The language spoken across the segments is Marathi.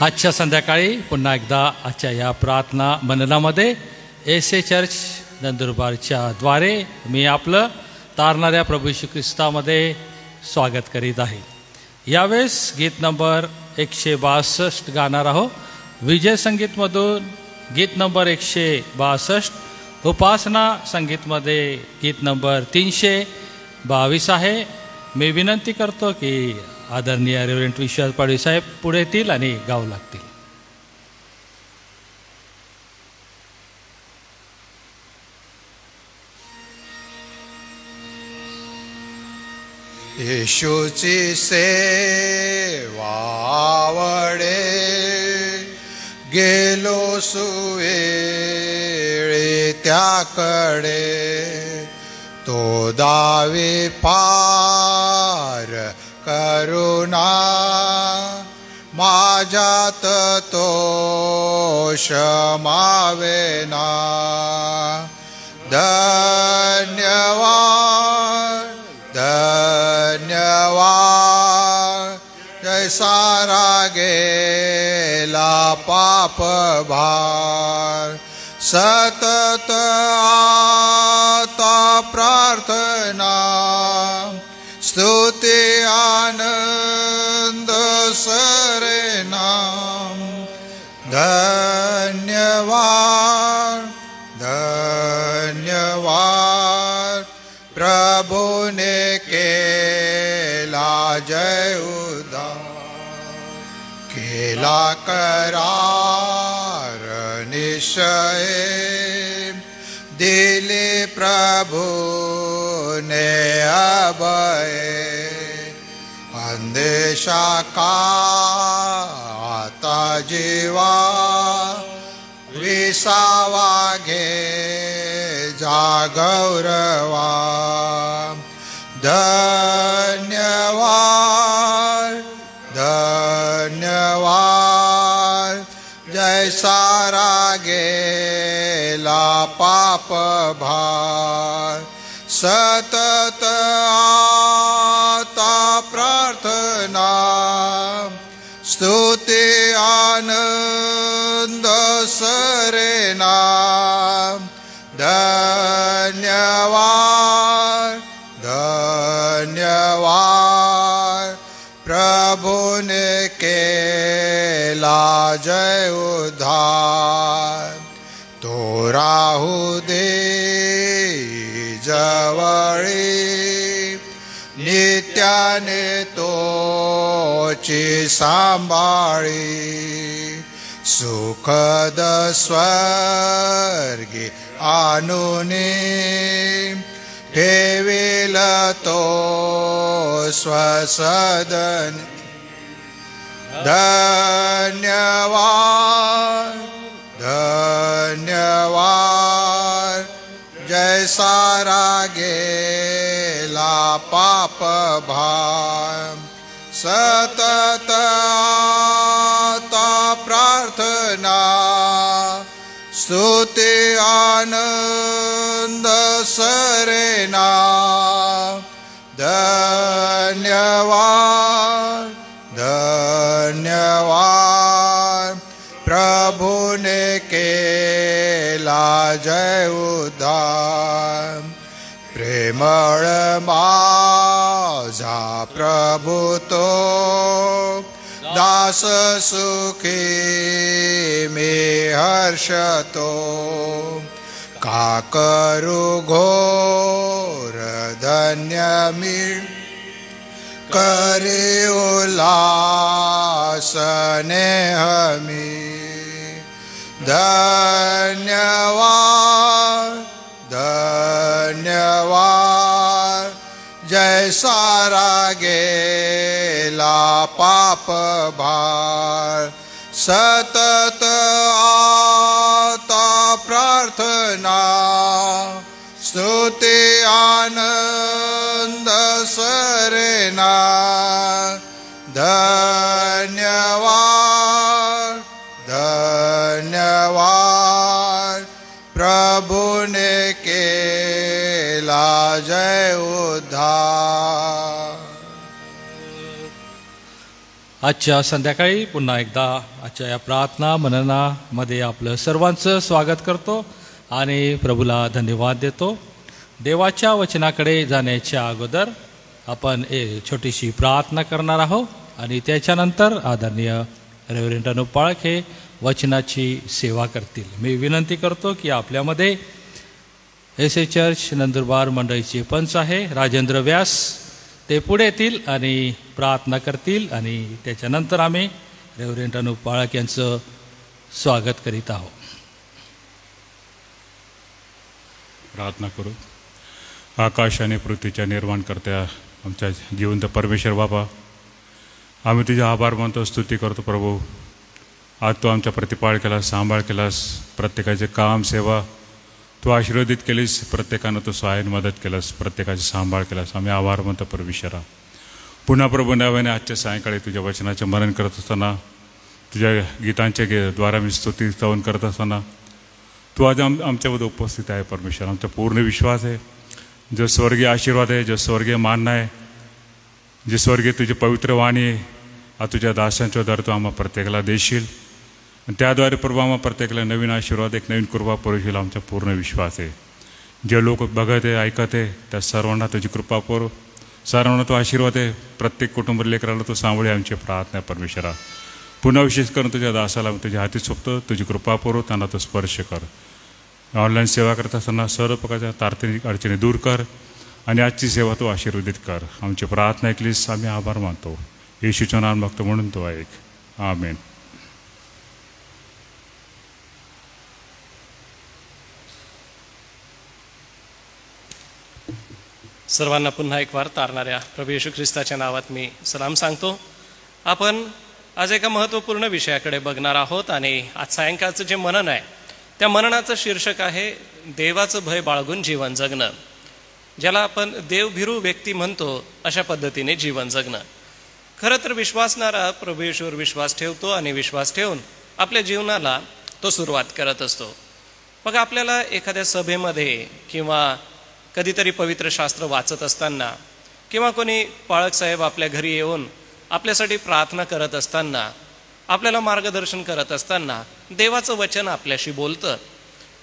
आजच्या संध्याकाळी पुन्हा एकदा आजच्या या प्रार्थना मननामध्ये एसे चर्च नंदुरबारच्या द्वारे मी आपलं तारणाऱ्या प्रभू येशू ख्रिस्तामध्ये स्वागत करीत आहे. यावेळेस गीत नंबर 162 गाणार आहोत. विजय संगीतमधून गीत नंबर 162, उपासना संगीतमध्ये गीत नंबर 322 आहे. मी विनंती करतो की आदरणीय रेव्हरंट विश्वास पाडवी साहेब पुढे येतील आणि गाऊ लागतील. येशूची सेवा आवडे, गेलो सुवेळे त्याकडे, तो दावे पार करुणा, माझ्यात तो क्षमावेना. धन्यवाद धन्यवाद, जैसारा गेला पाप भार, सतत आता प्रार्थना, स्तुती आनंद सरेनाम. धन्यवाद धन्यवाद, प्रभुने केला जय उद्धार, केला करार निश्चय, दिले प्रभुने अभय. अंदेशा का आता जीवा, विसावा घे जागौरवा. धन्यवाद धन्यवाद, जैसारा गेला पाप भार, सतत आता प्रार्थना, स्तुती आनंद सरेना. धन्यवाद धन्यवाद, प्रभुने केला जय उद्धार. तो राहू दे जवळी, नित्याने तोची सांभाळी. सुखद स्वर्गी आणूनी, ठेविल तो स्वसदन. धन्यवाद धन्यवाद, जैसारा गेला पाप भार, सतत आता प्रार्थना, स्तुती आनंद सरेना. धन्यवाद धन्यवाद, प्रभुने केला जय उद्धार. प्रेमळ माझा प्रभु तो, दास सुखी मी हर्षतो. का करू घोर धन्य मी, करे उल्हास नेहमी. धन्यवाद धन्यवाद, जैसारा गेला पाप भार, सतत आता प्रार्थना, स्तुती आनंद सरेना. धन्यवाद धन्यवाद, प्रभुने केला जय उद्धार. आजच्या संध्याकाळी पुन्हा एकदा आजच्या या प्रार्थना मननामध्ये आपलं सर्वांचं स्वागत करतो आणि प्रभूला धन्यवाद देतो. देवाच्या वचनाकडे जाण्याच्या अगोदर आपण एक छोटीशी प्रार्थना करणार आहोत आणि त्याच्यानंतर आदरणीय रेव्हरंड अनुप पाळक हे वचनाची सेवा करतील. मी विनंती करतो की आपल्यामध्ये एस.ए. चर्च नंदुरबार मंडळीचे पंच आहे राजेंद्र व्यास, ते पुढे येतील आणि प्रार्थना करतील आणि त्याच्यानंतर आम्ही रेव्हरंड अनुप पाळक यांचं स्वागत करीत आहोत. प्रार्थना करू. आकाश आणि पृथ्वीच्या निर्माणकर्त्या आमच्या जिवंत परमेश्वर बाबा, आम्ही तुझे आभार मानतो, स्तुती करतो प्रभू. आज तू आमच्या प्रतिपाळ केलास, सांभाळ केलास, प्रत्येकाचे काम सेवा तू आशीर्वादित केलीस, प्रत्येकानं तू सहाय्य मदत केलास, प्रत्येकाचे सांभाळ केलास. आम्ही आभार मानतो परमेश्वरा. पुन्हा प्रभू नव्याने आजच्या सायंकाळी तुझ्या वचनाचे मरण करत असताना, तुझ्या गीतांच्या द्वारा मी स्तुती स्तवन करत असताना तू आज आमच्यामध्ये उपस्थित आहे परमेश्वर. आमचा पूर्ण विश्वास आहे जो स्वर्गीय आशीर्वाद आहे, जो स्वर्गीय मान आहे, जे स्वर्गीय तुझी पवित्र वाणी आहे, आज तुझ्या दासांच्या द्वारे तू आम्हा प्रत्येकाला देशील आणि त्याद्वारे प्रभू आम्हा प्रत्येकाला नवीन आशीर्वाद, एक नवीन कृपा पुरवशील. आमचा पूर्ण विश्वास आहे. जे लोक बघत आहे, ऐकत आहे, त्या सर्वांना तुझी कृपा पुरव, सर्वांना तो आशीर्वाद आहे. प्रत्येक कुटुंब लेकराला तो सांभाळे आमची प्रार्थना आहे परमेश्वरा. पुन्हा विशेष करून तुझ्या दासाला तुझ्या हाती सोपतो, तुझी कृपा पुरव, त्यांना तो स्पर्श कर. ऑनलाईन सेवा करत असताना सर्व प्रकारच्या तांत्रिक अडचणी दूर कर आणि आजची सेवा तो आशीर्वादित कर. आमची प्रार्थना ऐकलीस, आम्ही आभार मानतो. येशूचं नाम मागतो म्हणून तो ऐक. आमेन. सर्वांना पुन्हा एक वार तारणाऱ्या प्रभू येशू ख्रिस्ताच्या नावात मी सलाम सांगतो. आपण आज एका महत्त्वपूर्ण विषयाकडे बघणार आहोत आणि आज सायंकाळचं जे मनन आहे त्या मननाचं शीर्षक आहे देवाचं भय बाळगून जीवन जगणं, ज्याला आपण देवभिरू व्यक्ती म्हणतो अशा पद्धतीने जीवन जगणं. खरं तर विश्वासणारा प्रभू येशूवर विश्वास ठेवतो आणि विश्वास ठेवून आपल्या जीवनाला तो सुरुवात करत असतो. मग आपल्याला एखाद्या सभेमध्ये किंवा कधीतरी पवित्र शास्त्र वाचत असताना किंवा कोणी पाळक साहेब आपल्या घरी येऊन आपल्यासाठी प्रार्थना करत असताना, आपल्याला मार्गदर्शन करत असताना देवाचं वचन आपल्याशी बोलतं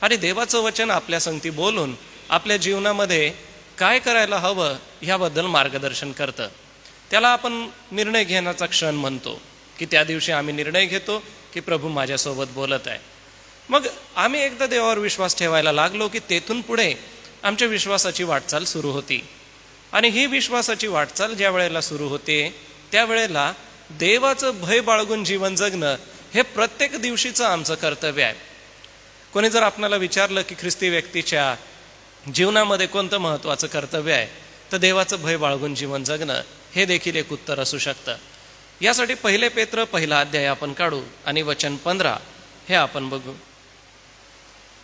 आणि देवाचं वचन आपल्या संगती बोलून आपल्या जीवनामध्ये काय करायला हवं ह्याबद्दल मार्गदर्शन करतं. त्याला आपण निर्णय घेण्याचा क्षण म्हणतो की त्या दिवशी आम्ही निर्णय घेतो की प्रभू माझ्यासोबत बोलत आहे. मग आम्ही एकदा देवावर विश्वास ठेवायला लागलो की तेथून पुढे आमच्या विश्वासाची वाटचाल सुरू होती. आणि ही विश्वासाची वाटचाल ज्या वेळेला सुरू होते त्यावेळेला देवाचं भय बाळगून जीवन जगणं हे प्रत्येक दिवशीचं आमचं कर्तव्य आहे. कोणी जर आपल्याला विचारलं की ख्रिस्ती व्यक्तीच्या जीवनामध्ये कोणतं महत्त्वाचं कर्तव्य आहे, तर देवाचं भय बाळगून जीवन जगणं हे देखील एक उत्तर असू शकतं. यासाठी 1 पेत्र 1 अध्याय आपण काढू आणि वचन 15 हे आपण बघू.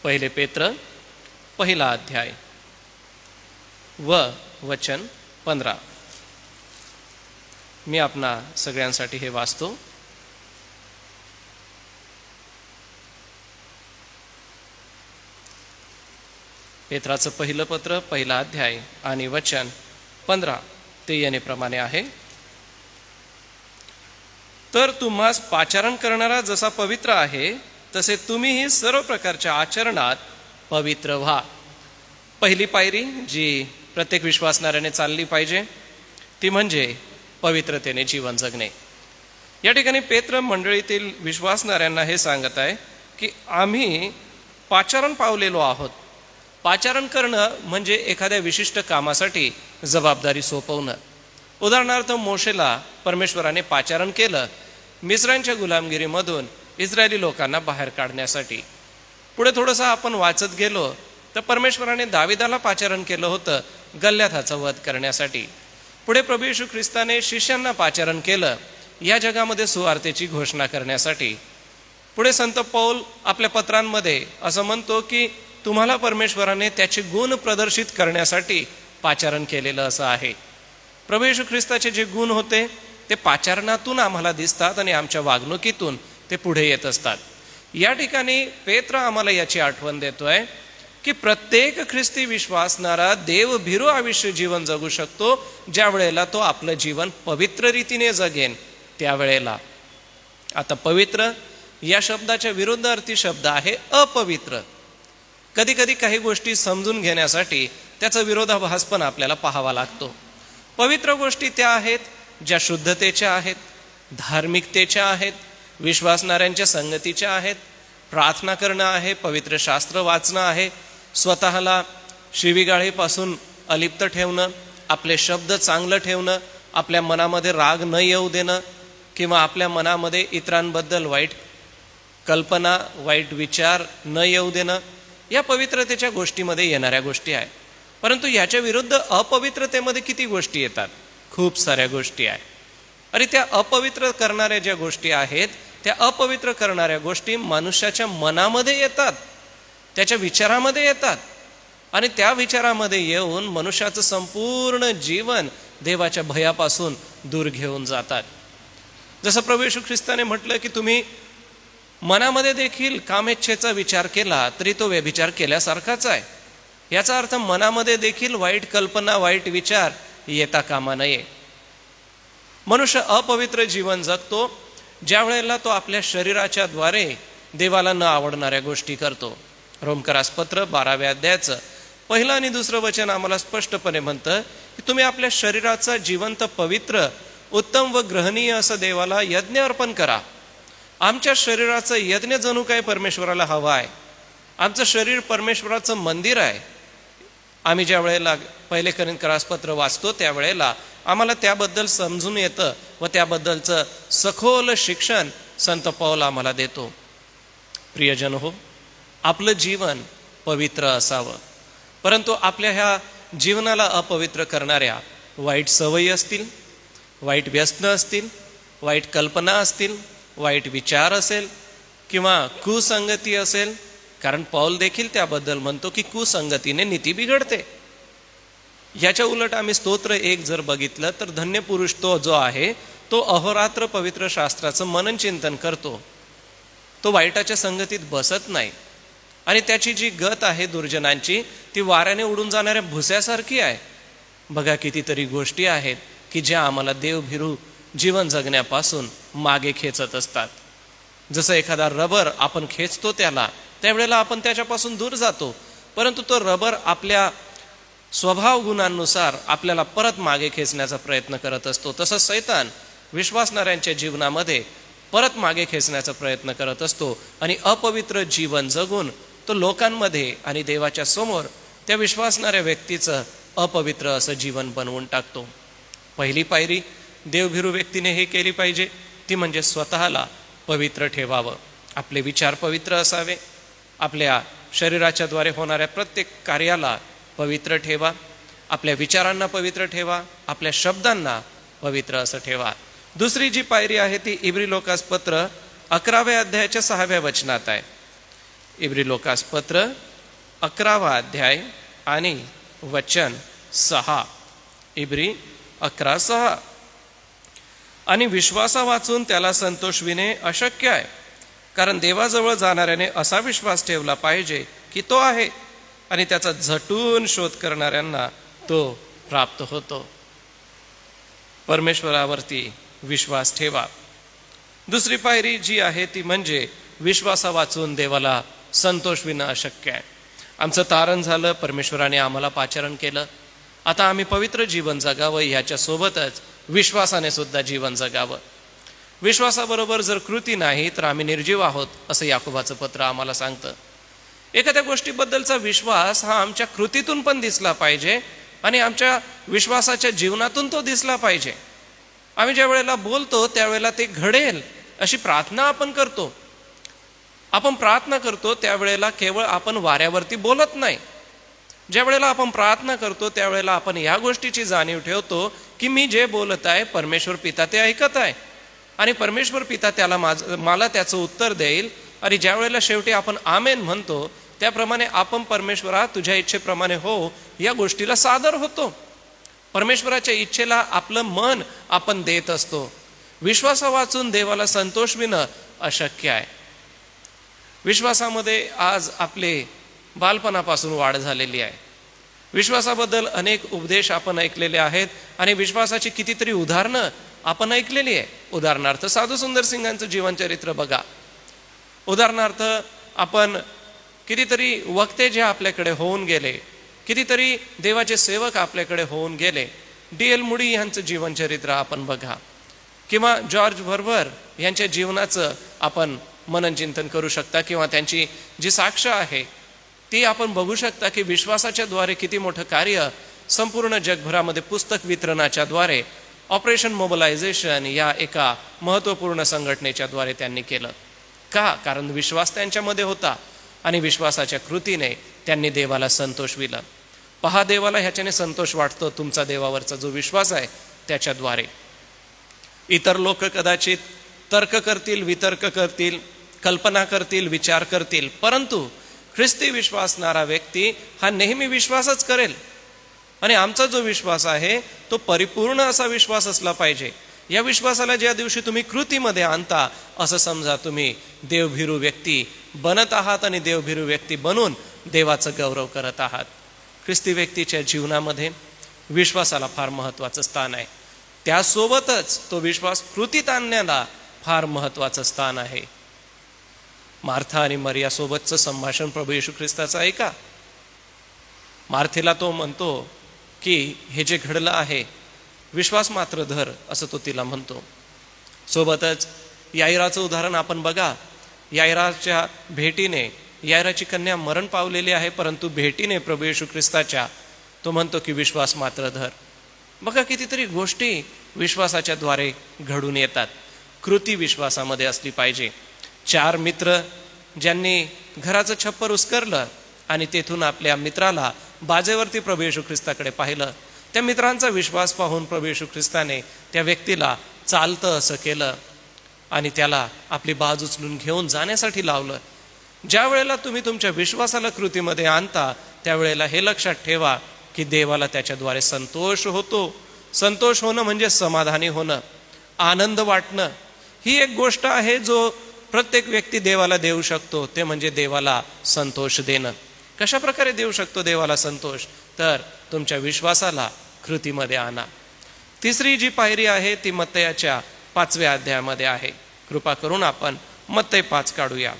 1 पेत्र 1 अध्याय व वचन 15 मी आपणा सगळ्यांसाठी हे वाचतो. पेत्राचं 1 पत्र 1 अध्याय आणि वचन 15 ते येण्याप्रमाणे आहे. तर तुम्हास पाचारण करणारा जसा पवित्र आहे तसे तुम्हीही सर्व प्रकारच्या आचरणात पवित्र व्हा. पहिली पायरी जी प्रत्येक विश्वासणाऱ्याने चालली पाहिजे ती म्हणजे पवित्रतेने जीवन जगणे. या ठिकाणी पेत्र मंडळीतील विश्वासणाऱ्यांना हे सांगत आहे की आम्ही पाचारण पावलेलो आहोत. पाचारण करणं म्हणजे एखाद्या विशिष्ट कामासाठी जबाबदारी सोपवणं. उदाहरणार्थ मोशेला परमेश्वराने पाचारण केलं मिस्रांच्या गुलामगिरीमधून इस्रायली लोकांना बाहेर काढण्यासाठी. पुढे थोडंसं आपण वाचत गेलो तर परमेश्वराने दाविदाला पाचारण केलं होतं गल्ल्याथाचा वध करण्यासाठी. पुढे प्रभू येशू ख्रिस्ताने शिष्यांना पाचारण केलं या जगामध्ये सुवार्तेची घोषणा करण्यासाठी. पुढे संत पौल आपल्या पत्रांमध्ये असं म्हणतो की तुम्हाला परमेश्वराने त्याचे गुण प्रदर्शित करण्यासाठी पाचारण केलेलं असं आहे. प्रभू येशू ख्रिस्ताचे जे गुण होते ते पाचारणातून आम्हाला दिसतात आणि आमच्या वागणुकीतून ते पुढे येत असतात. या ठिकाणी पेत्र आम्हाला याची आठवण देतोय की प्रत्येक ख्रिस्ती विश्वासणारा देवभिरू आयुष्य जीवन जगू शकतो ज्या वेळेला तो आपलं जीवन पवित्र रीतीने जगेन त्यावेळेला. आता पवित्र या शब्दाच्या विरुद्ध अर्थी शब्द आहे अपवित्र. कधी कधी काही गोष्टी समजून घेण्यासाठी त्याचा विरोधाभास पण आपल्याला पाहावा लागतो. पवित्र गोष्टी त्या आहेत ज्या शुद्धतेच्या आहेत, धार्मिकतेच्या आहेत, विश्वासणाऱ्यांच्या संगतीच्या आहेत, प्रार्थना करणं आहे, पवित्र शास्त्र वाचणं आहे, स्वतःला शिवीगाळीपासून अलिप्त ठेवणं, आपले शब्द चांगलं ठेवणं, आपल्या मनामध्ये राग न येऊ देणं किंवा आपल्या मनामध्ये इतरांबद्दल वाईट कल्पना, वाईट विचार न येऊ देणं, या पवित्रतेच्या गोष्टीमध्ये येणाऱ्या गोष्टी आहेत. परंतु याच्या विरुद्ध अपवित्रतेमध्ये किती गोष्टी येतात? खूप साऱ्या गोष्टी आहेत. आणि त्या अपवित्र करणाऱ्या ज्या गोष्टी आहेत, त्या अपवित्र करणाऱ्या गोष्टी मनुष्याच्या मनामध्ये येतात, त्याच्या विचारामध्ये येतात आणि त्या विचारामध्ये येऊन मनुष्याचं संपूर्ण जीवन देवाच्या भयापासून दूर घेऊन जातात. जसं प्रभू येशू ख्रिस्ताने म्हटलं की तुम्ही मनामध्ये देखील कामेच्छेचा विचार केला तरी तो व्यभिचार केल्यासारखाच आहे. याचा अर्थ मनामध्ये देखील वाईट कल्पना, वाईट विचार येता कामा नये. मनुष्य अपवित्र जीवन जगतो ज्या वेळेला तो आपल्या शरीराच्या द्वारे देवाला न आवडणाऱ्या गोष्टी करतो. रोमकरास पत्र 12व्या अध्यायाचं 1 आणि 2 वचन आम्हाला स्पष्टपणे म्हणतं की तुम्ही आपल्या शरीराचा जिवंत, पवित्र, उत्तम व ग्रहणीय असं देवाला यज्ञ अर्पण करा. आमच्या शरीराचं यज्ञ जणू काय परमेश्वराला हवं आहे. आमचं शरीर परमेश्वराचं मंदिर आहे. आम्ही ज्या वेळेला 1 कोरिंथीकरास पत्र वाचतो त्यावेळेला आम्हाला त्याबद्दल समजून येतं व त्याबद्दलचं सखोल शिक्षण संत पौल आम्हाला देतो. प्रियजन हो, आपलं जीवन पवित्र असावं. परंतु आपल्या ह्या जीवनाला अपवित्र करणाऱ्या वाईट सवयी असतील, वाईट व्यसनं असतील, वाईट कल्पना असतील, वाईट विचार असेल किंवा कुसंगती असेल, कारण पौल देखील त्याबद्दल म्हणतो की कुसंगतीने नीती बिघडते. याच्या उलट आम्ही स्तोत्र 1 जर बघितलं तर धन्य पुरुष तो जो आहे तो अहोरात्र पवित्र शास्त्राचं मनन चिंतन करतो. तो वाईटाच्या संगतीत बसत नाही आणि त्याची जी गत आहे दुर्जनांची ती वाऱ्याने उडून जाणाऱ्या भुस्यासारखी आहे. बघा कितीतरी गोष्टी आहेत की ज्या आम्हाला देवभिरू जीवन जगण्यापासून मागे खेचत असतात. जसं एखादा रबर आपण खेचतो त्यावेळेला आपण त्याच्यापासून दूर जातो, परंतु तो रबर आपल्या स्वभाव गुणांनुसार आपल्याला परत मागे खेचण्याचा प्रयत्न करत असतो. तसंच सैतान विश्वासणाऱ्यांच्या जीवनामध्ये परत मागे खेचण्याचा प्रयत्न करत असतो आणि अपवित्र जीवन जगून तो लोकांमध्ये आणि देवाच्या समोर त्या विश्वासणाऱ्या व्यक्तीचं अपवित्र असं जीवन बनवून टाकतो. पहिली पायरी देवभिरू व्यक्तीने हे केली पाहिजे ती म्हणजे स्वतःला पवित्र ठेवावं. आपले विचार पवित्र असावे. आपल्या शरीराच्या द्वारे होणाऱ्या प्रत्येक कार्याला पवित्र ठेवा. आपल्या विचारांना पवित्र ठेवा. आपल्या शब्दांना पवित्र असं ठेवा. दुसरी जी पायरी आहे ती इब्री लोकास पत्र 11व्या अध्यायाच्या 6व्या वचनात आहे. इब्री लोकास पत्र 11वा अध्याय आणि वचन 6. इब्री 11:6. आणि विश्वासा वाचून त्याला संतोषविणे अशक्य आहे, कारण देवाजवळ जाणाऱ्याने असा विश्वास ठेवला पाहिजे की तो आहे आणि त्याचा झटून शोध करणाऱ्यांना तो प्राप्त होतो. परमेश्वरावरती विश्वास ठेवा. दुसरी पायरी जी आहे ती म्हणजे विश्वासा वाचून देवाला संतोषविणं अशक्य आहे. आमचं तारण झालं, परमेश्वराने आम्हाला पाचारण केलं, आता आम्ही पवित्र जीवन जगावं, ह्याच्या सोबतच विश्वासाने सुद्धा जीवन जगावं. विश्वासाबरोबर जर कृती नाही तर आम्ही निर्जीव आहोत असं याकोबाचं पत्र आम्हाला सांगतं. एखाद्या गोष्टीबद्दलचा विश्वास हा आमच्या कृतीतून पण दिसला पाहिजे आणि आमच्या विश्वासाच्या जीवनातून तो दिसला पाहिजे. आम्ही ज्या वेळेला बोलतो त्यावेळेला ते घडेल अशी प्रार्थना आपण करतो. आपण प्रार्थना करतो त्यावेळेला केवळ आपण वाऱ्यावरती बोलत नाही. ज्या वेळेला आपण प्रार्थना करतो त्यावेळेला आपण या गोष्टीची जाणीव ठेवतो की मी जे बोलत आहे परमेश्वर पिता ते ऐकत आहे आणि परमेश्वर पिता त्याला मला त्याचं उत्तर देईल. आणि ज्या वेळेला शेवटी आपण आमेन म्हणतो त्याप्रमाणे आपण परमेश्वरा तुझ्या इच्छेप्रमाणे हो या गोष्टीला सादर होतो. परमेश्वराच्या इच्छेला आपलं मन आपण देत असतो. विश्वासा वाचून देवाला संतोषविणं अशक्य आहे. विश्वासामध्ये आज आपले बालपणापासून वाढ झालेली आहे. विश्वासाबद्दल अनेक उपदेश आपण ऐकलेले आहेत आणि विश्वासाची कितीतरी उदाहरणं आपण ऐकलेली आहे. उदाहरणार्थ साधू सुंदर सिंगांचं जीवनचरित्र बघा. उदाहरणार्थ आपण कितीतरी वक्ते जे आपल्याकडे होऊन गेले, कितीतरी देवाचे सेवक आपल्याकडे होऊन गेले. D.L. मुडी यांचं जीवनचरित्र आपण बघा, किंवा जॉर्ज व्हर्वर यांच्या जीवनाचं आपण मननचिंतन करू शकता, किंवा त्यांची जी साक्ष आहे ती आपण बघू शकता की विश्वासाच्या द्वारे किती मोठं कार्य संपूर्ण जगभरामध्ये पुस्तक वितरणाच्या द्वारे, ऑपरेशन मोबिलायझेशन या एका महत्त्वपूर्ण संघटनेच्या द्वारे त्यांनी केलं. का? कारण विश्वास त्यांच्यामध्ये होता आणि विश्वासाच्या कृतीने त्यांनी देवाला संतोष दिला. पहा, देवाला ह्याच्याने संतोष वाटतो तुमचा देवावरचा जो विश्वास आहे त्याच्याद्वारे. इतर लोक कदाचित तर्क करतील, वितर्क करतील, कल्पना करतील, विचार करतील, परंतु ख्रिस्ती विश्वासणारा व्यक्ती हा नेहमी विश्वासच करेल. आणि आमचा जो विश्वास आहे तो परिपूर्ण असा विश्वास असला पाहिजे. या विश्वासाला ज्या दिवशी तुम्ही कृतीमध्ये आणता, असं समजा तुम्ही देवभिरू व्यक्ती बनत आहात आणि देवभिरू व्यक्ती बनून देवाचं गौरव करत आहात. ख्रिस्ती व्यक्तीच्या जीवनामध्ये विश्वासाला फार महत्त्वाचं स्थान आहे. त्यासोबतच तो विश्वास कृतीत आणण्याला फार महत्त्वाचं स्थान आहे. मार्था आणि मरिया सोबतचं संभाषण प्रभू येशू ख्रिस्ताचं ऐका. मार्थेला तो म्हणतो की हे जे घडलं आहे विश्वास मात्र धर, असं तो तिला म्हणतो. सोबतच याईराचं उदाहरण आपण बघा. याईराच्या भेटीने, याईराची कन्या मरण पावलेली आहे, परंतु भेटीने प्रभू येशू ख्रिस्ताच्या तो म्हणतो की विश्वास मात्र धर. बघा, कितीतरी गोष्टी विश्वासाच्या द्वारे घडून येतात. कृती विश्वासामध्ये असली पाहिजे. 4 मित्र ज्यांनी घराचं छप्पर उस्करलं आणि तेथून आपल्या मित्राला बाजेवरती प्रभू येशू ख्रिस्ताकडे पाहिलं, त्या मित्रांचा विश्वास पाहून प्रभू येशू ख्रिस्ताने त्या व्यक्तीला चालतं असं केलं आणि त्याला आपली बाज उचलून घेऊन जाण्यासाठी लावलं. ज्या वेळेला तुम्ही तुमच्या विश्वासाला कृतीमध्ये आणता त्यावेळेला हे लक्षात ठेवा की देवाला त्याच्याद्वारे संतोष होतो. संतोष होणं म्हणजे समाधानी होणं, आनंद वाटणं. ही एक गोष्ट आहे जो प्रत्येक व्यक्ती देवाला देऊ शकतो, ते म्हणजे देवाला संतोष देणं. कशा प्रकारे देऊ शकतो देवाला संतोष? तर तुमच्या विश्वासाला कृतीमध्ये आणा. तिसरी जी पायरी आहे ती मत्तयाच्या 5व्या अध्यायामध्ये आहे. कृपा करून आपण मत्तय 5 काढूया.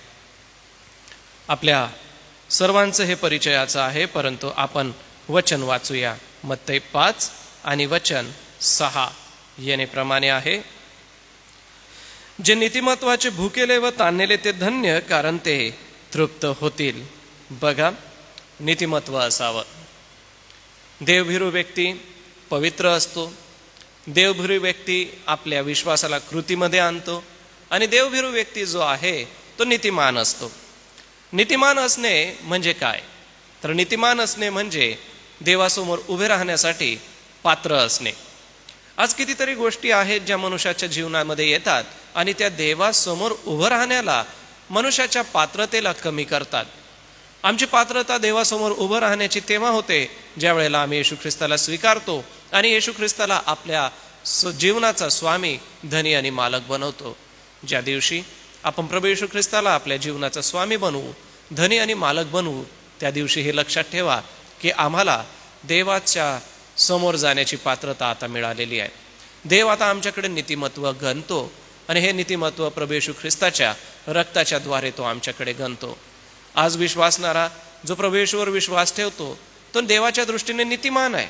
आपल्या सर्वांचं हे परिचयाचं आहे, परंतु आपण वचन वाचूया. मत्तय 5 आणि वचन 6 येण्याप्रमाणे आहे. जे नीतिमत्वाचे भुकेले व ताणलेले ते धन्य, कारण ते तृप्त होतील. बघा, नीतिमत्व असावं. देवभिरू व्यक्ती पवित्र असतो. देवभिरू व्यक्ती आपल्या विश्वासाला कृतीमध्ये आणतो आणि देवभिरू व्यक्ती जो आहे तो नीतिमान असतो. नीतिमान असणे म्हणजे काय? तर नीतिमान असणे म्हणजे देवासमोर उभे राहण्यासाठी पात्र असणे. आज कितीतरी गोष्टी आहेत ज्या मनुष्याच्या जीवनामध्ये येतात आणि त्या देवासमोर उभं राहण्याला, मनुष्याच्या पात्रतेला कमी करतात. आमची पात्रता देवासमोर उभं राहण्याची तेव्हा होते ज्या वेळेला आम्ही येशू ख्रिस्ताला स्वीकारतो आणि येशू ख्रिस्ताला आपल्या जीवनाचा स्वामी, धनी आणि मालक बनवतो. ज्या दिवशी आपण प्रभू येशू ख्रिस्ताला आपल्या जीवनाचा स्वामी बनवू, धनी आणि मालक बनवू, त्या दिवशी हे लक्षात ठेवा की आम्हाला देवाच्या समोर जाण्याची पात्रता आता मिळालेली आहे. देव आता आमच्याकडे नीतिमत्व गणतो आणि हे नीतिमत्व प्रभू येशू ख्रिस्ताच्या रक्ताच्या द्वारे तो आमच्याकडे गणतो. आज विश्वासणारा जो प्रभू येशूवर विश्वास ठेवतो तो देवाच्या दृष्टीने नीतिमान आहे.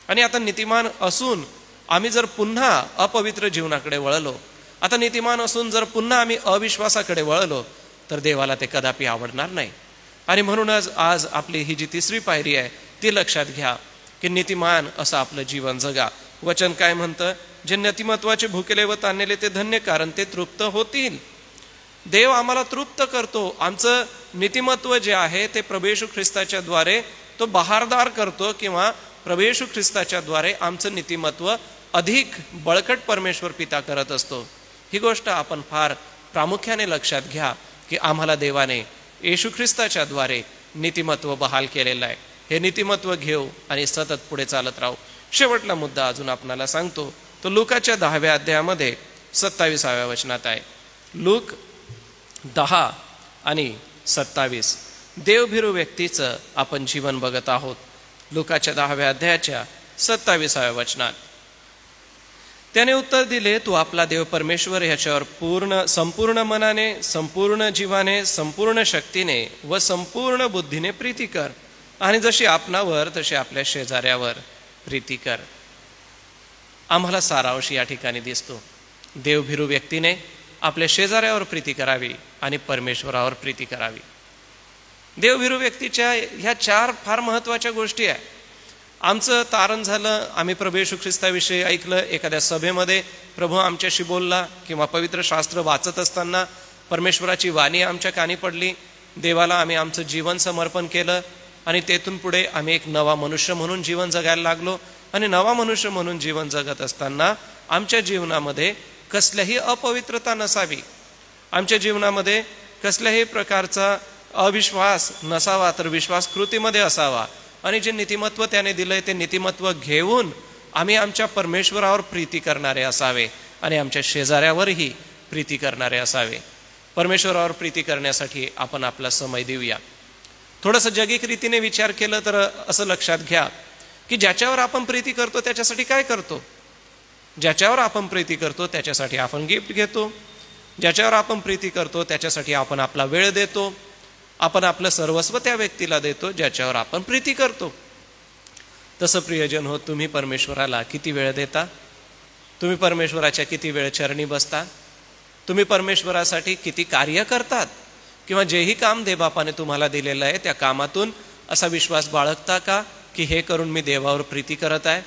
आणि आता नीतिमान असून आम्ही जर पुन्हा अपवित्र जीवनाकडे वळलो, आता नीतिमान असून जर पुन्हा आम्ही अविश्वासाकडे वळलो, तर देवाला ते कदापि आवडणार नाही. आणि म्हणूनच आज आपली ही जी तिसरी पायरी आहे ती लक्षात घ्या की नीतिमान असं आपलं जीवन जगा. वचन काय म्हणतं? जे नीतिमत्वाचे भुकेले व ताणलेले ते धन्य, कारण ते तृप्त होतील. देव आम्हाला तृप्त करतो. आमचं नीतिमत्व जे आहे ते प्रभू येशू ख्रिस्ताच्या द्वारे तो बहारदार करतो, किंवा प्रभू येशू ख्रिस्ताच्या द्वारे आमचं नीतिमत्व अधिक बळकट परमेश्वर पिता करत असतो. ही गोष्ट आपण फार प्रामुख्याने लक्षात घ्या की आम्हाला देवाने येशू ख्रिस्ताच्या द्वारे नीतिमत्व बहाल केलेलं आहे. हे नीतिमत्व घेऊ आणि सतत पुढे चालत राहू. शेवटला मुद्दा अजून आपणाला सांगतो, तो लूकाच्या 10व्या अध्यायामध्ये 27व्या वचनात आहे. लूक 10 आणि 27 देवभिरू व्यक्तीचं आपण जीवन बघत आहोत. लूकाच्या 10व्या अध्यायाच्या 27व्या वचनात, त्याने उत्तर दिले, तू आपला देव परमेश्वर ह्याच्यावर संपूर्ण मनाने, संपूर्ण जीवाने, संपूर्ण शक्तीने व संपूर्ण बुद्धीने प्रीती कर, आणि जशी आपणावर तशी आपल्या शेजाऱ्यावर प्रीती कर. आम्हाला सारांश या ठिकाणी दिसतो. देवभिरू व्यक्तीने आपल्या शेजाऱ्यावर प्रीती करावी आणि परमेश्वरावर प्रीती करावी. देवभिरू व्यक्तीच्या ह्या 4 फार महत्त्वाच्या गोष्टी आहे. आमचं तारण झालं, आम्ही प्रभू येशू ख्रिस्ताविषयी ऐकलं, एखाद्या सभेमध्ये प्रभू आमच्याशी बोलला, किंवा पवित्र शास्त्र वाचत असताना परमेश्वराची वाणी आमच्या कानी पडली, देवाला आम्ही आमचं जीवन समर्पण केलं, आणि तेथून पुढे आम्ही एक नवा मनुष्य म्हणून जीवन जगायला लागलो. आणि नवा मनुष्य म्हणून जीवन जगत असताना आमच्या जीवनामध्ये कसल्याही अपवित्रता नसावी, आमच्या जीवनामध्ये कसल्याही प्रकारचा अविश्वास नसावा, तर विश्वास कृतीमध्ये असावा. आणि जे नीतिमत्व त्याने दिलंय ते नीतिमत्व घेऊन आम्ही आमच्या परमेश्वरावर प्रीती करणारे असावे आणि आमच्या शेजाऱ्यावरही प्रीती करणारे असावे. परमेश्वरावर प्रीती करण्यासाठी आपण आपला समय देऊया. थोडंसं जगिक रीतीने विचार केलं तर असं लक्षात घ्या की ज्याच्यावर आपण प्रीती करतो त्याच्यासाठी काय करतो. ज्याच्यावर आपण प्रीती करतो त्याच्यासाठी आपण गिफ्ट घेतो. ज्याच्यावर आपण प्रीती करतो त्याच्यासाठी आपण आपला वेळ देतो. आपण आपलं सर्वस्व त्या व्यक्तीला देतो ज्याच्यावर आपण प्रीती करतो. तसं प्रियजन हो, तुम्ही परमेश्वराला किती वेळ देता? तुम्ही परमेश्वराच्या किती वेळ चरणी बसता? तुम्ही परमेश्वरासाठी किती कार्य करतात? किंवा जेही काम देवबापाने तुम्हाला दिलेलं आहे त्या कामातून असा विश्वास बाळगता का की हे करून मी देवावर प्रीती करत आहे,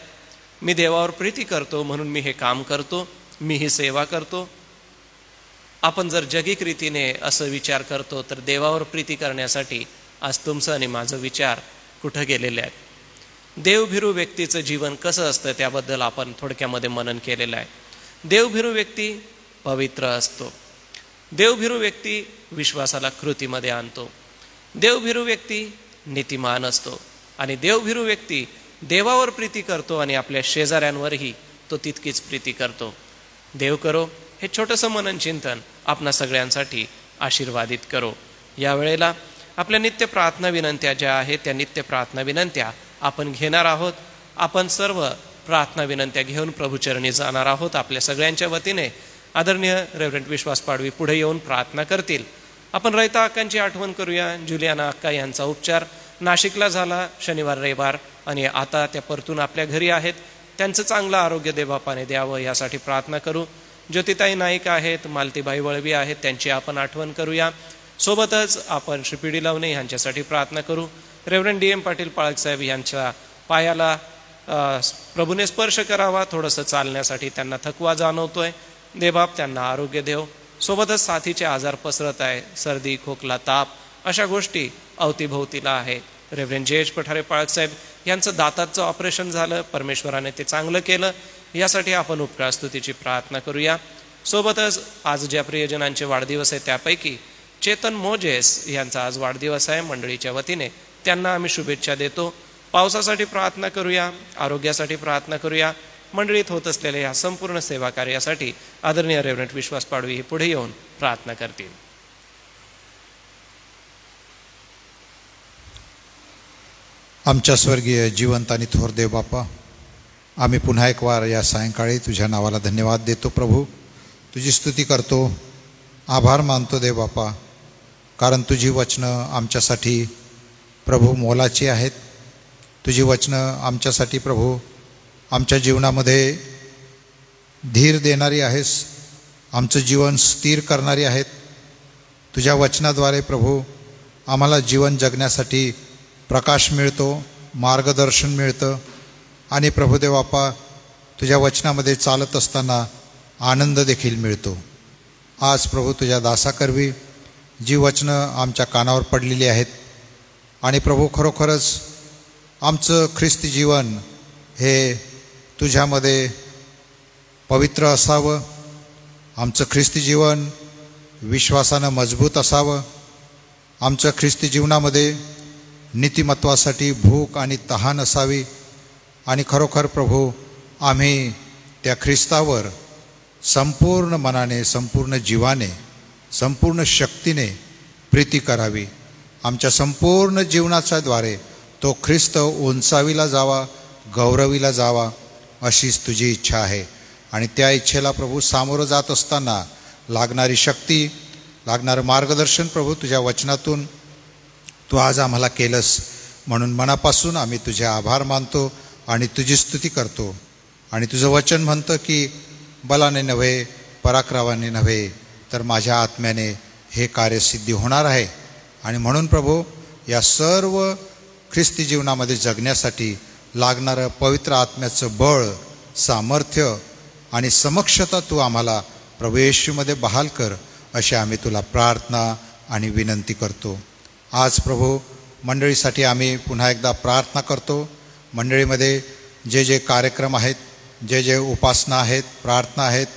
मी देवावर प्रीती करतो म्हणून मी हे काम करतो, मी ही सेवा करतो. आपण जर जगिक रीतीने असं विचार करतो तर देवावर प्रीती करण्यासाठी आज तुमचं आणि माझं विचार कुठं गेलेले आहेत. देवभिरू व्यक्तीचं जीवन कसं असतं त्याबद्दल आपण थोडक्यामध्ये मनन केलेलं आहे. देवभिरू व्यक्ती पवित्र असतो. देवभिरू व्यक्ती विश्वासाला कृतीमध्ये आणतो. देवभिरू व्यक्ती नीतिमान असतो. आणि देवभिरू व्यक्ती देवावर प्रीती करतो आणि आपल्या शेजाऱ्यांवरही तो तितकीच प्रीती करतो. देव करो हे छोटंसं मनन चिंतन आपणा सगळ्यांसाठी आशीर्वादित करो. या वेळेला आपल्या नित्य प्रार्थना विनंत्या ज्या आहेत त्या नित्य प्रार्थना विनंत्या आपण घेणार आहोत. आपण सर्व प्रार्थना विनंत्या घेऊन प्रभूचरणी जाणार आहोत. आपल्या सगळ्यांच्या वतीने आदरणीय रेव्हरंट विश्वास पाडवी पुढे येऊन प्रार्थना करतील. आपण रयता अक्कांची आठवण करूया. जुलियाना अक्का यांचा उपचार नाशिकला झाला शनिवार रविवार, आणि आता त्या परतून आपल्या घरी आहेत. त्यांचं चांगलं आरोग्य देवबापाने द्यावं यासाठी प्रार्थना करू. ज्योतिताई नाईक आहेत, मालतीबाई वळवी आहेत, त्यांची आपण आठवण करूया. सोबतच आपण श्री पी डी लवणे यांच्यासाठी प्रार्थना करू. रेव्हरंट डी एम पाटील पाळकसाहेब यांच्या पायाला प्रभूने स्पर्श करावा. थोडंसं चालण्यासाठी त्यांना थकवा जाणवतोय. देवबाप त्यांना आरोग्य देव. सोबतच साथीचे आजार पसरत आहे, सर्दी खोकला ताप अशा गोष्टी अवतीभोवतीला आहेत. रेव्हरंट जे एच पठारे पाळकसाहेब यांचं दाताचं ऑपरेशन झालं, परमेश्वराने ते चांगलं केलं, यासाठी आपण उपकार स्तुतीची प्रार्थना करूया. सोबतच आज ज्या प्रियजनांचे वाढदिवस आहे त्यापैकी चेतन मोजेस यांचा आज वाढदिवस आहे. मंडळीच्या वतीने त्यांना आम्ही शुभेच्छा देतो. पावसासाठी प्रार्थना करूया, आरोग्यासाठी प्रार्थना करूया. मंडळीत होत असलेल्या या संपूर्ण सेवा कार्यासाठी आदरणीय रेव्हरंट विश्वास पाडवी पुढे येऊन प्रार्थना करतील. आमच्या स्वर्गीय जिवंत आणि थोर देव बापा, आम्ही पुन्हा एक वार या सायंकाळी तुझ्या नावाला धन्यवाद देतो. प्रभू तुझी स्तुती करतो, आभार मानतो देव बापा, कारण तुझी वचनं आमच्यासाठी प्रभू मोलाची आहेत. तुझी वचनं आमच्यासाठी प्रभू आमच्या जीवनामध्ये धीर देणारी आहेस, आमचं जीवन स्थिर करणारी आहेत. तुझ्या वचनाद्वारे प्रभू आम्हाला जीवन जगण्यासाठी प्रकाश मिळतो, मार्गदर्शन मिळतं, आणि प्रभुदेव बापा तुझ्या वचनामध्ये चालत असताना आनंद देखील मिळतो. आज प्रभू तुझ्या दासाकरवी जी वचनं आमच्या कानावर पडलेली आहेत, आणि प्रभू खरोखरच आमचं ख्रिस्ती जीवन हे तुझ्यामध्ये पवित्र असावं, आमचं ख्रिस्ती जीवन विश्वासानं मजबूत असावं, आमचं ख्रिस्ती जीवनामध्ये नीतिमत्वासाठी भूक आणि तहान असावी, आणि खरोखर प्रभू आम्ही त्या ख्रिस्तावर संपूर्ण मनाने, संपूर्ण जीवाने, संपूर्ण शक्तीने प्रीती करावी. आमच्या संपूर्ण जीवनाच्या द्वारे तो ख्रिस्त उंचाविला जावा, गौरविला जावा, अशीच तुझी इच्छा आहे. आणि त्या इच्छेला प्रभू सामोरं जात असताना लागणारी शक्ती, लागणारं मार्गदर्शन प्रभू तुझ्या वचनातून तू आज आम्हाला केलंस, म्हणून मनापासून आम्ही तुझे आभार मानतो आणि तुझी स्तुती करतो. आणि तुझं वचन म्हणतं की बलाने नव्हे, पराक्रमाने नव्हे, तर माझ्या आत्म्याने हे कार्य सिद्धी होणार आहे. आणि म्हणून प्रभू या सर्व ख्रिस्ती जीवनामध्ये जगण्यासाठी लागणारं पवित्र आत्म्याचं बळ, सामर्थ्य आणि समक्षता तू आम्हाला प्रभू येशूमध्ये बहाल कर, अशी आम्ही तुला प्रार्थना आणि विनंती करतो. आज प्रभू मंडळीसाठी आम्ही पुन्हा एकदा प्रार्थना करतो. मंडळीमध्ये जे जे कार्यक्रम आहेत, जे जे उपासना आहेत, प्रार्थना आहेत,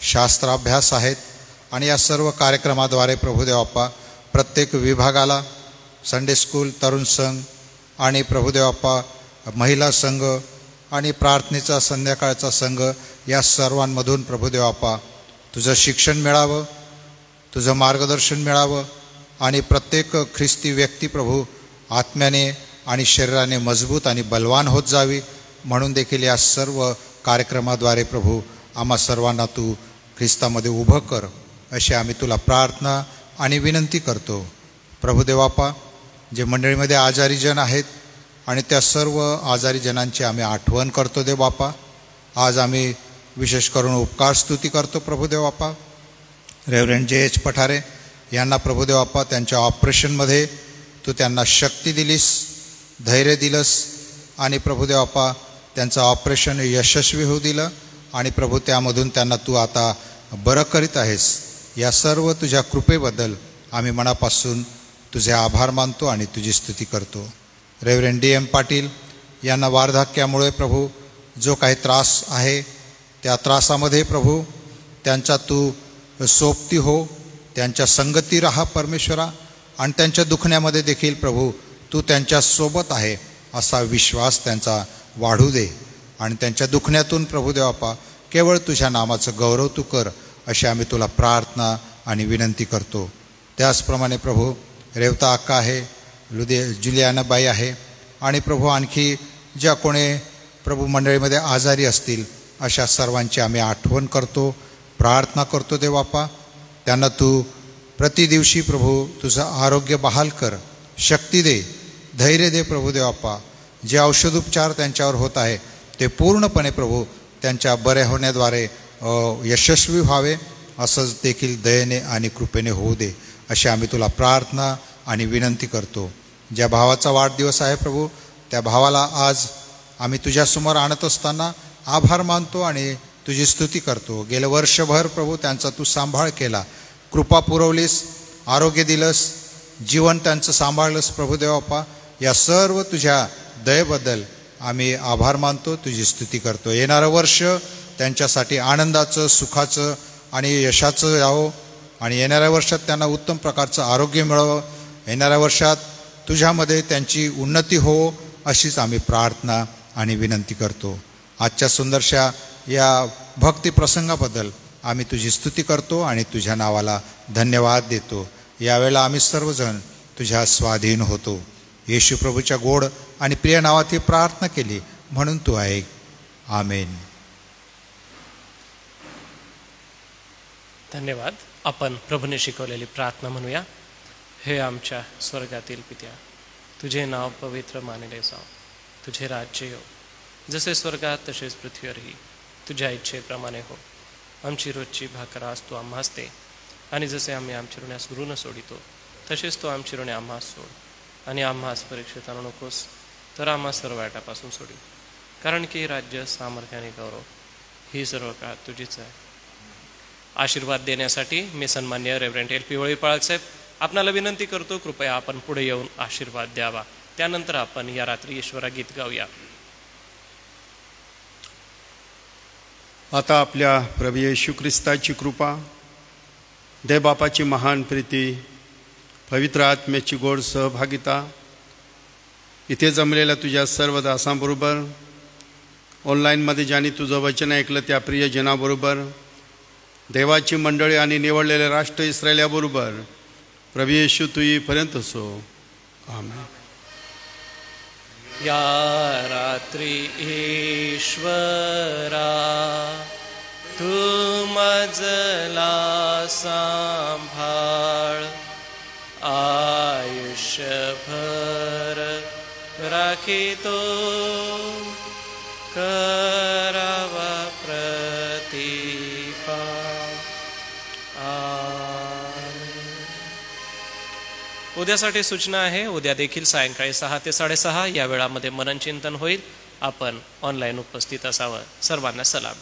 शास्त्राभ्यास आहेत, आणि या सर्व कार्यक्रमाद्वारे प्रभुदेवाप्पा प्रत्येक विभागाला, संडे स्कूल, तरुण संघ आणि प्रभुदेवाप्पा महिला संघ आणि प्रार्थनेचा संध्याकाळचा संघ, या सर्वांमधून प्रभुदेवाप्पा तुझं शिक्षण मिळावं, तुझं मार्गदर्शन मिळावं आणि प्रत्येक ख्रिस्ती व्यक्ती प्रभू आत्म्याने आणि शरीराने मजबूत आणि बलवान होत जावी, म्हणून देखील या सर्व कार्यक्रमाद्वारे प्रभू आम्हा सर्वांना तू ख्रिस्तामध्ये उभं कर, अशी आम्ही तुला प्रार्थना आणि विनंती करतो. प्रभुदेवाप्पा जे मंडळीमध्ये आजारी जन आहेत आणि त्या सर्व आजारी जनांची आम्ही आठवण करतो दे बापा. आज आम्ही विशेष करून उपकार स्तुती करतो प्रभुदेवाप्पा. Reverend JH. पठारे यांना प्रभुदेवाप्पा त्यांच्या ऑपरेशनमध्ये तू त्यांना शक्ती दिलीस, धैर्य दिलंस आणि प्रभुदेवाप्पा त्यांचं ऑपरेशन यशस्वी होऊ दिलं आणि प्रभू त्यामधून त्यांना तू आता बरं करीत आहेस. या सर्व तुझ्या कृपेबद्दल आम्ही मनापासून तुझे आभार मानतो आणि तुझी स्तुती करतो. Reverend DM. पाटील यांना वार्धक्यामुळे प्रभू जो काही त्रास आहे, त्या त्रासामध्ये प्रभू त्यांचा तू सोबती हो, त्यांच्या संगती राहा परमेश्वरा, आणि त्यांच्या दुखण्यामध्ये देखील प्रभू तू त्यांच्यासोबत आहे असा विश्वास त्यांचा वाढू दे. आणि त्यांच्या दुखण्यातून प्रभुदेवाप्पा केवळ तुझ्या नामाचं गौरव तू कर, अशी आम्ही तुला प्रार्थना आणि विनंती करतो. त्याचप्रमाणे प्रभू रेवता अक्का आहे, जुलियानाबाई आहे आणि प्रभू आणखी ज्या कोणी प्रभू मंडळीमध्ये आजारी असतील अशा सर्वांची आम्ही आठवण करतो, प्रार्थना करतो देवाप्पा. त्यांना तू प्रतिदिवशी प्रभू तुझं आरोग्य बहाल कर, शक्ती दे, धैर्य दे प्रभुदेवाप्पा. जे औषधोपचार त्यांच्यावर होत आहे ते पूर्णपणे प्रभू त्यांच्या बरे होण्याद्वारे यशस्वी व्हावे, असंच देखील दयेने आणि कृपेने होऊ दे, अशी आम्ही तुला प्रार्थना आणि विनंती करतो. ज्या भावाचा वाढदिवस आहे प्रभू, त्या भावाला आज आम्ही तुझ्यासमोर आणत असताना आभार मानतो आणि तुझी स्तुती करतो. गेलं वर्षभर प्रभू त्यांचा तू सांभाळ केला, कृपा पुरवलीस, आरोग्य दिलंस, जीवन त्यांचं सांभाळलंस प्रभुदेवाप्पा. या सर्व तुझ्या दयेबद्दल आम्ही आभार मानतो, तुझी स्तुती करतो. येणारं वर्ष त्यांच्यासाठी आनंदाचं, सुखाचं आणि यशाचं यावं आणि येणाऱ्या वर्षात त्यांना उत्तम प्रकारचं आरोग्य मिळावं. येणाऱ्या वर्षात तुझ्यामध्ये त्यांची उन्नती हो, अशीच आम्ही प्रार्थना आणि विनंती करतो. आजच्या सुंदरशा या भक्ती प्रसंगाबद्दल आम्ही तुझी स्तुती करतो आणि तुझ्या नावाला धन्यवाद देतो. यावेळेला आम्ही सर्वजण तुझ्या स्वाधीन होतो. येशू प्रभूच्या गोड आणि प्रिय नावात ही प्रार्थना केली म्हणून तू ऐक. आमेन. धन्यवाद. आपण प्रभूने शिकवलेली प्रार्थना म्हणूया. हे आमच्या स्वर्गातील पित्या, तुझे नाव पवित्र मानले जाव, तुझे राज्य येऊ, जसे स्वर्गात तसेच पृथ्वीवरही तुझ्या इच्छेप्रमाणे हो. आमची रोजची भाकर आज तू आम्हास दे, आणि जसे आम्ही आमची ऋण्यास ऋण सोडितो तसेच तू आमची ऋणे आम्हास सोड, आणि आम्हास परीक्षेत आणू नकोस, तर आम्हा सर्व वाईटापासून सोडी, कारण की राज्य, सामर्थ्य आणि गौरव ही सर्व काळ तुझीच आहे. आशीर्वाद देण्यासाठी मी सन्मान्य रेव्हरंड एल.पी. वळीपाळक साहेब आपणाला विनंती करतो, कृपया आपण पुढे येऊन आशीर्वाद द्यावा. त्यानंतर आपण या रात्री ईश्वरा गीत गाऊया. आता आपल्या प्रभू येशू ख्रिस्ताची कृपा, देवबापाची महान प्रीती, पवित्र आत्म्याची गोड सहभागिता, इथे जमलेल्या तुझ्या सर्व दासांबरोबर, ऑनलाईनमध्ये ज्यांनी तुझं वचन ऐकलं त्या प्रियजनाबरोबर, देवाची मंडळी आणि निवडलेले राष्ट्र इस्रायल्याबरोबर प्रभू येशू तू येईपर्यंत असो. आमेन. या रात्री ईश्वरा तू मजला सांभाळ आयुष्यभर राखितो करावा प्रतिपाल. उद्यासाठी सूचना आहे. उद्या देखील सायंकाळी 6 ते 6:30 या वेळामध्ये मनन चिंतन होईल. आपण ऑनलाईन उपस्थित असावं. सर्वांना सलाम.